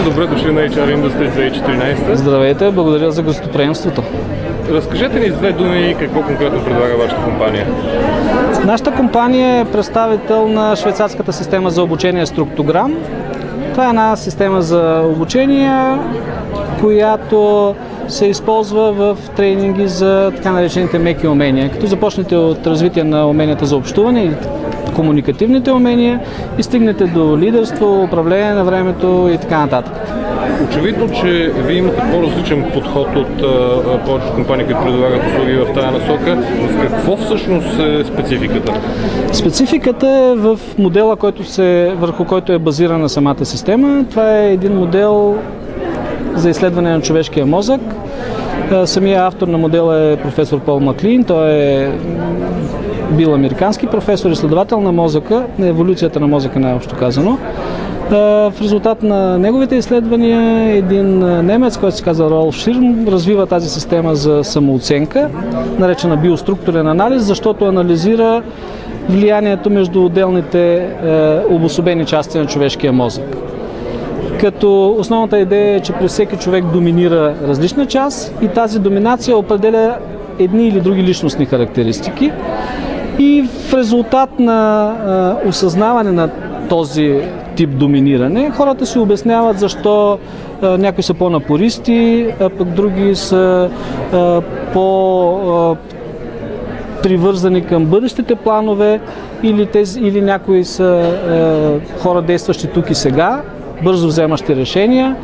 добре дошли на HR Industries 2014. Здравейте, благодаря за гостоприемството. Разкажете ни с две думи какво конкретно предлага вашата компания. Нашата компания е представител на швейцарската система за обучение Структограм. Това е една система за обучение, която се използва в тренинги за така наречените меки умения. Като започнете от развитие на уменията за общуване и комуникативните умения и стигнете до лидерство, управление на времето и така нататък. Очевидно, че вие имате по-различен подход от повечето компании, които предлагат услуги в тази насока. В какво всъщност е спецификата? Спецификата е в модела, върху който е базирана самата система. Това е един модел за изследване на човешкия мозък. Самия автор на модела е професор Пол Маклин. Той е бил американски професор, изследовател на мозъка, на еволюцията на мозъка най-общо казано. В резултат на неговите изследвания един немец, който се казва Ролф Ширм, развива тази система за самооценка, наречена биоструктурен анализ, защото анализира влиянието между отделните обособени части на човешкия мозък. Като основната идея е, че при всеки човек доминира различна част и тази доминация определя едни или други личностни характеристики. И в резултат на осъзнаване на този тип доминиране, хората си обясняват защо някои са по-напористи, а пък други са по-привързани към бъдещите планове или някои са хора действащи тук и сега, бързо вземащи решения,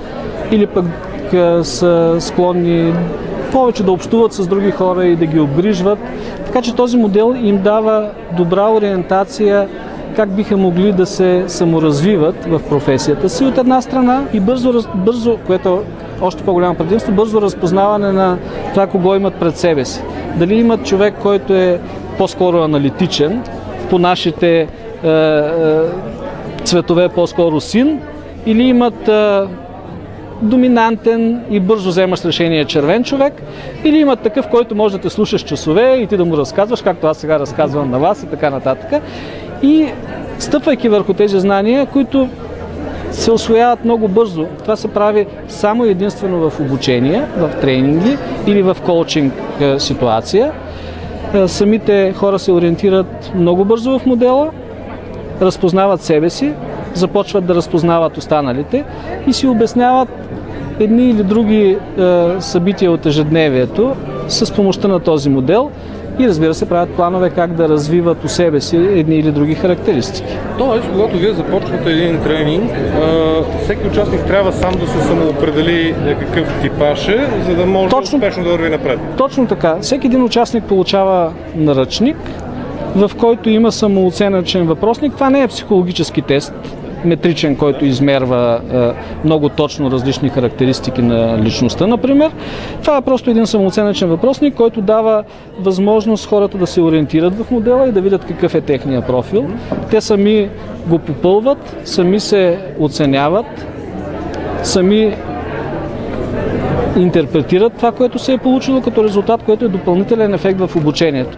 или пък са склонни повече да общуват с други хора и да ги обгрижват. Така че този модел им дава добра ориентация как биха могли да се саморазвиват в професията си от една страна и бързо, което е още по-голямо предимство, бързо разпознаване на това, кого имат пред себе си. Дали имат човек, който е по-скоро аналитичен, по нашите цветове по-скоро син, или имат доминантен и бързо вземаш решение червен човек, или имат такъв, който може да те слушаш часове и ти да му разказваш, както аз сега разказвам на вас и така нататък. И стъпвайки върху тези знания, които се усвояват много бързо, това се прави само единствено в обучение, в тренинги или в коучинг ситуация. Самите хора се ориентират много бързо в модела, разпознават себе си, започват да разпознават останалите и си обясняват едни или други събития от ежедневието с помощта на този модел и, разбира се, правят планове как да развиват у себе си едни или други характеристики. Тоест, когато вие започвате един тренинг, всеки участник трябва сам да се самоопредели какъв типаж е, за да може успешно да върви напред. Точно така. Всеки един участник получава наръчник, в който има самооценъчен въпросник. Това не е психологически тест, метричен, който измерва много точно различни характеристики на личността, например. Това е просто един самооценъчен въпросник, който дава възможност хората да се ориентират в модела и да видят какъв е техния профил. Те сами го попълват, сами се оценяват, сами интерпретират това, което се е получило като резултат, което е допълнителен ефект в обучението.